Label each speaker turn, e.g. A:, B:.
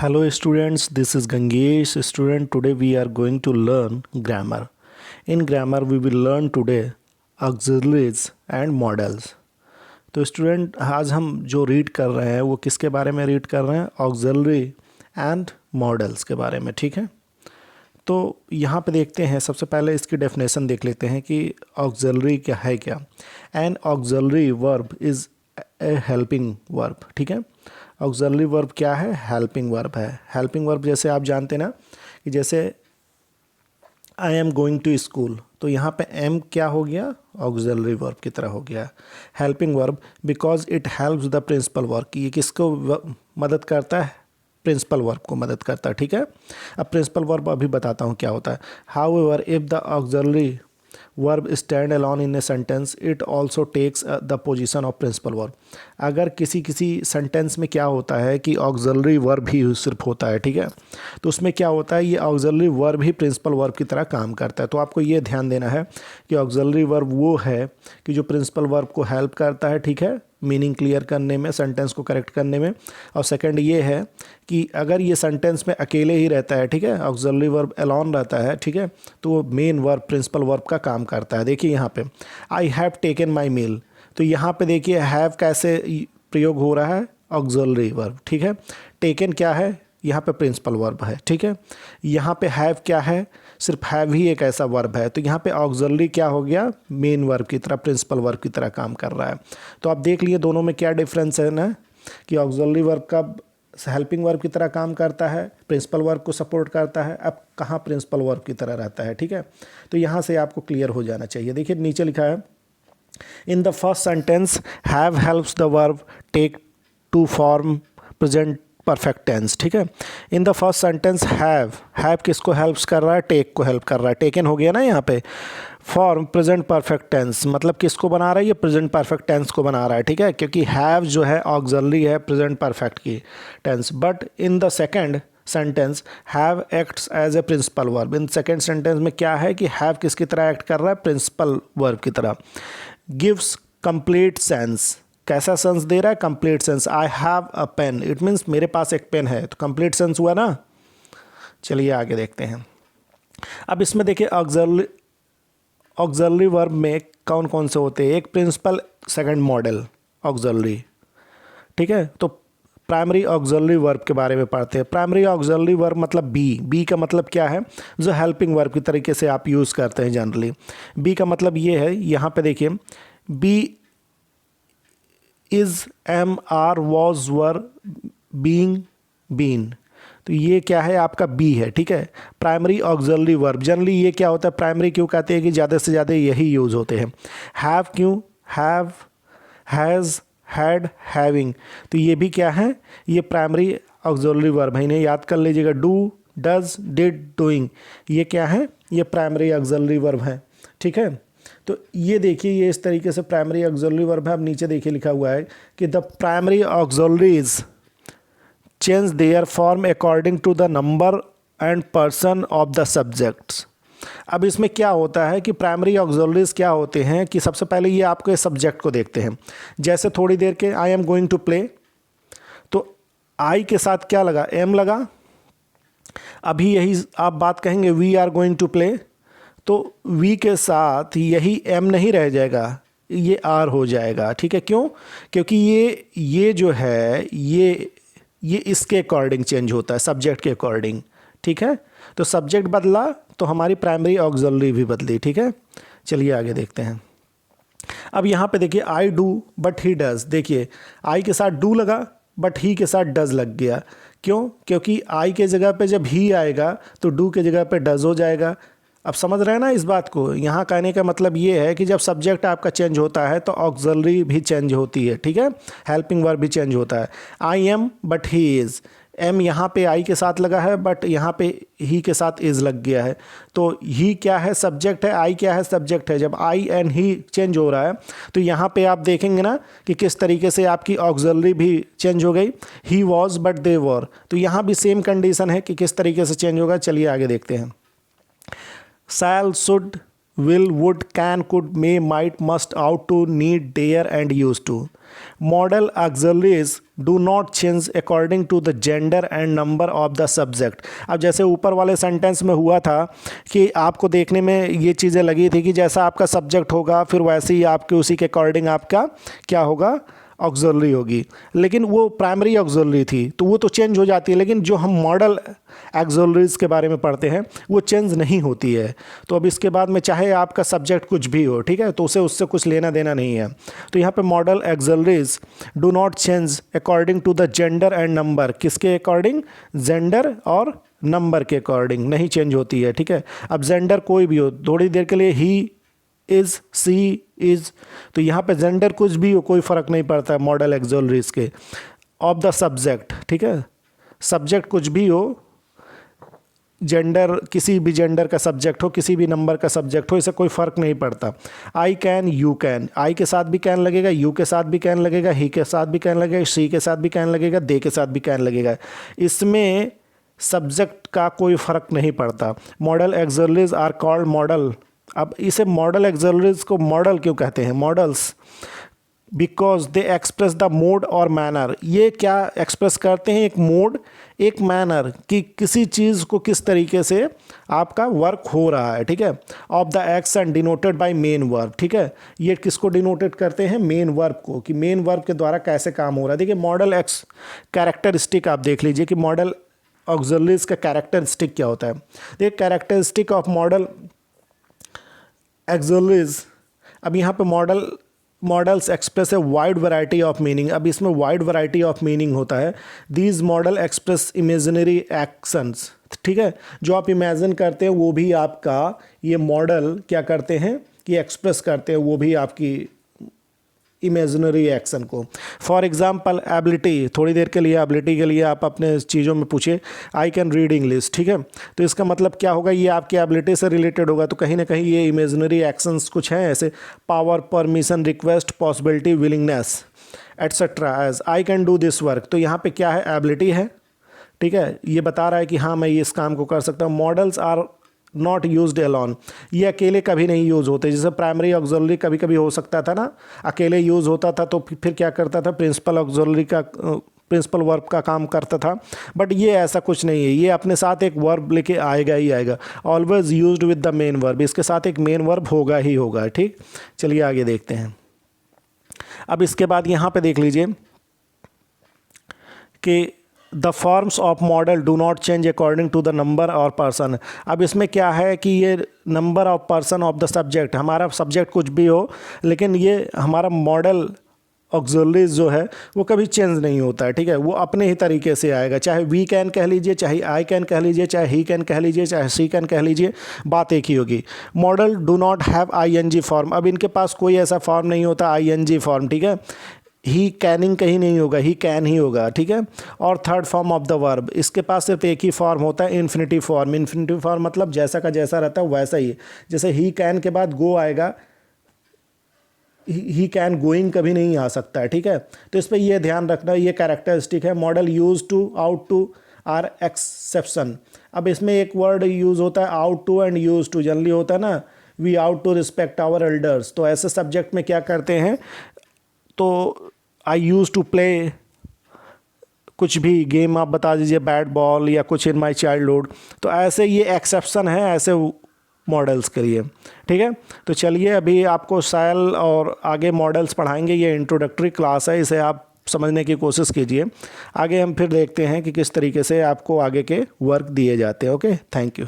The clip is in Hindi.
A: Hello students, this is Gangesh. Student, today we are going to learn grammar. In grammar we will learn today auxiliaries and models. तो स्टूडेंट आज हम जो रीड कर रहे हैं वो किसके बारे में रीड कर रहे हैं? ऑक्सिलरी एंड मॉडल्स के बारे में, ठीक है। तो यहाँ पे देखते हैं, सबसे पहले इसकी डेफिनेशन देख लेते हैं कि ऑक्सिलरी क्या है। क्या an auxiliary verb is a helping verb, ठीक है। ऑक्सिलरी वर्ब क्या है? हेल्पिंग वर्ब है। हेल्पिंग वर्ब जैसे आप जानते ना कि जैसे I am going to school, तो यहाँ पे एम क्या हो गया? ऑक्सिलरी वर्ब की तरह हो गया। Helping verb because it helps the principal verb, ये किसको मदद करता है? प्रिंसिपल वर्ब को मदद करता है, ठीक है। अब प्रिंसिपल वर्ब अभी बताता हूँ क्या होता है। However if the auxiliary verb stand alone in a sentence it also takes the position of principal verb. अगर किसी सेंटेंस में क्या होता है कि ऑक्सिलरी वर्ब ही सिर्फ होता है, ठीक है, तो उसमें क्या होता है, ये ऑक्सिलरी वर्ब ही प्रिंसिपल वर्ब की तरह काम करता है। तो आपको ये ध्यान देना है कि ऑक्सिलरी वर्ब वो है कि जो प्रिंसिपल वर्ब को हेल्प करता है, ठीक है, मीनिंग क्लियर करने में, सेंटेंस को करेक्ट करने में। और सेकंड ये है कि अगर ये सेंटेंस में अकेले ही रहता है, ठीक है, ऑक्सिलरी वर्ब अलोन रहता है, ठीक है, तो वो मेन वर्ब प्रिंसिपल वर्ब का काम करता है। देखिए यहाँ पे आई हैव टेकन माई मील, तो यहाँ पे देखिए हैव कैसे प्रयोग हो रहा है? ऑक्सिलरी वर्ब, ठीक है। टेकन क्या है? यहाँ पे प्रिंसिपल वर्ब है, ठीक है। यहाँ पे हैव क्या है? सिर्फ हैव ही एक ऐसा वर्ब है, तो यहाँ पे ऑक्सिलरी क्या हो गया? मेन वर्ब की तरह, प्रिंसिपल वर्ब की तरह काम कर रहा है। तो आप देख लिए दोनों में क्या डिफरेंस है ना, कि ऑक्सिलरी वर्ब का हेल्पिंग वर्ब की तरह काम करता है, प्रिंसिपल वर्ब को सपोर्ट करता है, अब कहाँ प्रिंसिपल वर्ब की तरह रहता है, ठीक है। तो यहाँ से आपको क्लियर हो जाना चाहिए। देखिए नीचे लिखा है in the first sentence have helps the verb take to form present perfect tense, ठीक है। In the first sentence have किसको हेल्प्स कर रहा है? टेक को हेल्प कर रहा है। टेकन हो गया ना यहाँ पे। फॉर्म प्रेजेंट परफेक्ट टेंस, मतलब किसको बना रहा है? ये प्रेजेंट परफेक्ट टेंस को बना रहा है, ठीक है, क्योंकि हैव जो है ऑक्सिलरी है प्रेजेंट परफेक्ट की tense. But in the second sentence have acts as a principal verb. In second sentence में क्या है कि हैव किसकी तरह एक्ट कर रहा है? प्रिंसिपल वर्ब की तरह। गिव्स कंप्लीट सेंस, कैसा सेंस दे रहा है? Complete sense. I have a pen, it means मेरे पास एक पेन है, तो कंप्लीट सेंस हुआ ना। चलिए आगे देखते हैं। अब इसमें देखिए ऑक्सिलरी वर्ब में कौन कौन से होते हैं? एक प्रिंसिपल, सेकंड मॉडल ऑक्सिलरी, ठीक है। तो प्राइमरी ऑक्सिलरी वर्ब के बारे में पढ़ते हैं। प्राइमरी ऑक्सिलरी वर्ब मतलब बी का मतलब क्या है? जो हेल्पिंग वर्ब की तरीके से आप यूज़ करते हैं जनरली। बी का मतलब ये है, यहाँ पे देखिए be is, am, are, was, were, being, been, तो ये क्या है? आपका बी है, ठीक है। प्राइमरी ऑक्सिलरी वर्ब जनरली ये क्या होता है? प्राइमरी क्यों कहते हैं कि ज़्यादा से ज़्यादा यही यूज़ होते हैं। हैव क्यों? हैव, हैज़, हैड, हैविंग, तो ये भी क्या है? ये प्राइमरी ऑक्सिलरी वर्ब है, इन्हें याद कर लीजिएगा। डू, डज, डिड, डूइंग, ये क्या है? ये प्राइमरी ऑक्सिलरी वर्ब है, ठीक है। तो ये देखिए, ये इस तरीके से प्राइमरी ऑक्सिलरी वर्ब है। अब नीचे देखिए लिखा हुआ है कि the primary auxiliaries change their form according to the number and person of the subjects. अब इसमें क्या होता है कि प्राइमरी ऑक्सिलरीज क्या होते हैं कि सबसे पहले ये आपको इस सब्जेक्ट को देखते हैं। जैसे थोड़ी देर के I am going to play, तो आई के साथ क्या लगा? एम लगा। अभी यही आप बात कहेंगे we are going to play, तो वी के साथ यही एम नहीं रह जाएगा, ये आर हो जाएगा, ठीक है। क्यों? क्योंकि ये जो है ये इसके अकॉर्डिंग चेंज होता है, सब्जेक्ट के अकॉर्डिंग, ठीक है। तो सब्जेक्ट बदला तो हमारी प्राइमरी ऑक्सिलरी भी बदली, ठीक है। चलिए आगे देखते हैं। अब यहाँ पे देखिए I do but he does, देखिए आई के साथ डू लगा बट ही के साथ डज लग गया। क्यों? क्योंकि आई के जगह पे जब ही आएगा तो डू के जगह पे डज हो जाएगा। अब समझ रहे हैं ना इस बात को? यहाँ कहने का मतलब ये है कि जब सब्जेक्ट आपका चेंज होता है तो ऑक्सिलरी भी चेंज होती है, ठीक है, हेल्पिंग वर्ब भी चेंज होता है। I am but he is, am यहाँ पे आई के साथ लगा है बट यहाँ पे ही के साथ इज़ लग गया है, तो ही क्या है? सब्जेक्ट है, आई क्या है? सब्जेक्ट है। जब आई एंड ही चेंज हो रहा है तो यहाँ पे आप देखेंगे ना कि किस तरीके से आपकी ऑक्सिलरी भी चेंज हो गई। ही वॉज बट दे वर, तो यहाँ भी सेम कंडीशन है कि किस तरीके से चेंज होगा। चलिए आगे देखते हैं। शैल, should, will, would, can, could, may, might, must, ought to, need, dare and used to. Modal auxiliaries do not change according to the gender and number of the subject. अब जैसे ऊपर वाले सेंटेंस में हुआ था कि आपको देखने में ये चीज़ें लगी थी कि जैसा आपका सब्जेक्ट होगा फिर वैसे ही आपके उसी के अकॉर्डिंग आपका क्या होगा, ऑक्सिलरी होगी, लेकिन वो प्राइमरी ऑक्सिलरी थी तो वो तो चेंज हो जाती है, लेकिन जो हम मॉडल ऑक्सिलरीज के बारे में पढ़ते हैं वो चेंज नहीं होती है। तो अब इसके बाद में चाहे आपका सब्जेक्ट कुछ भी हो, ठीक है, तो उसे उससे कुछ लेना देना नहीं है। तो यहाँ पे modal auxiliaries do not change according to the gender and number, किसके अकॉर्डिंग, जेंडर और नंबर के अकॉर्डिंग नहीं चेंज होती है, ठीक है। अब जेंडर कोई भी हो, थोड़ी देर के लिए ही, इज़, सी, इज़, तो यहाँ पे जेंडर कुछ भी हो कोई फ़र्क नहीं पड़ता है मॉडल ऑक्सिलरीज के। ऑफ द सब्जेक्ट, ठीक है, सब्जेक्ट कुछ भी हो, जेंडर किसी भी जेंडर का सब्जेक्ट हो, किसी भी नंबर का सब्जेक्ट हो, इससे कोई फ़र्क नहीं पड़ता। आई कैन, यू कैन, आई के साथ भी कैन लगेगा, यू के साथ भी कैन लगेगा, ही के साथ भी कैन लगेगा, शी के साथ भी कैन लगेगा, दे के साथ भी कैन लगेगा। इसमें सब्जेक्ट का कोई फ़र्क नहीं पड़ता। Modal auxiliaries are called modal. अब इसे मॉडल ऑक्सिलरीज को मॉडल क्यों कहते हैं, modals, because they express the mode और मैनर। ये क्या एक्सप्रेस करते हैं, एक मोड, एक मैनर, कि किसी चीज़ को किस तरीके से आपका वर्क हो रहा है, ठीक है। Of the action denoted by main verb, ठीक है, ये किसको डिनोटेड करते हैं, मेन वर्ब को, कि मेन वर्ब के द्वारा कैसे काम हो रहा है। देखिए मॉडल एक्स कैरेक्टरिस्टिक आप देख लीजिए कि मॉडल ऑक्सिलरीज का कैरेक्टरिस्टिक क्या होता है। देखिए कैरेक्टरिस्टिक ऑफ मॉडल ऑक्सिलरीज, अब यहाँ पे models express a wide variety of meaning. अब इसमें वाइड वैरायटी ऑफ मीनिंग होता है। These model express imaginary actions, ठीक है, जो आप इमेजिन करते हैं वो भी आपका ये मॉडल क्या करते हैं कि एक्सप्रेस करते हैं, वो भी आपकी इमेजिनरी एक्शन को। फॉर एग्जाम्पल एबिलिटी, थोड़ी देर के लिए एबिलिटी के लिए आप अपने चीज़ों में पूछे आई कैन रीड इंग्लिश, ठीक है, तो इसका मतलब क्या होगा, ये आपकी एबिलिटी से रिलेटेड होगा। तो कहीं ना कहीं ये इमेजिनरी एक्शंस कुछ हैं ऐसे, power, permission, request, possibility, willingness etcetera, as I can do this work. तो यहाँ पे क्या है, एबिलिटी है, ठीक है, ये बता रहा है कि हाँ मैं इस काम को कर सकता हूँ। Modals are not used alone, ये अकेले कभी नहीं यूज़ होते। जैसे प्राइमरी ऑक्सिलरी कभी कभी हो सकता था ना, अकेले यूज़ होता था तो फिर क्या करता था, प्रिंसिपल ऑक्सिलरी का प्रिंसिपल वर्ब का काम करता था, बट ये ऐसा कुछ नहीं है, ये अपने साथ एक वर्ब लेके आएगा ही आएगा। Always used with the main verb, इसके साथ एक मेन वर्ब होगा ही होगा, ठीक। चलिए आगे देखते हैं। अब इसके बाद यहाँ पे देख लीजिए कि the forms of modal do not change according to the number और पर्सन। अब इसमें क्या है कि ये number of person of the subject, हमारा सब्जेक्ट कुछ भी हो लेकिन ये हमारा मॉडल ऑक्सिलरीज जो है वो कभी चेंज नहीं होता है, ठीक है, वो अपने ही तरीके से आएगा। चाहे वी कैन कह लीजिए, चाहे आई कैन कह लीजिए, चाहे ही कैन कह लीजिए, चाहे सी कैन कह लीजिए, बात एक ही होगी। Modal do not have I N G form, अब इनके पास कोई ऐसा फॉर्म नहीं होता आई एन जी फॉर्म, ठीक है। ही कैनिंग कहीं नहीं होगा, ही कैन ही होगा, ठीक है। और third form of the verb, इसके पास सिर्फ एक ही फॉर्म होता है, इन्फिनिटिव फॉर्म। इन्फिनिटिव फॉर्म मतलब जैसा का जैसा रहता है वैसा ही, जैसे ही कैन के बाद गो आएगा, ही कैन गोइंग कभी नहीं आ सकता है, ठीक है। तो इस पर यह ध्यान रखना, ये कैरेक्टरिस्टिक है। Modal use to, ought are exception. अब इसमें एक वर्ड यूज़ होता है ought and use to, generally होता है ना we ought respect our elders, तो ऐसे सब्जेक्ट में क्या करते हैं, तो आई यूज़ टू प्ले कुछ भी गेम आप बता दीजिए, बैट बॉल या कुछ इन माई चाइल्डहुड, तो ऐसे ये एक्सेप्शन है ऐसे मॉडल्स के लिए, ठीक है। तो चलिए अभी आपको साइल और आगे मॉडल्स पढ़ाएंगे, ये इंट्रोडक्टरी क्लास है, इसे आप समझने की कोशिश कीजिए। आगे हम फिर देखते हैं कि किस तरीके से आपको आगे के वर्क दिए जाते हैं। Okay, thank you.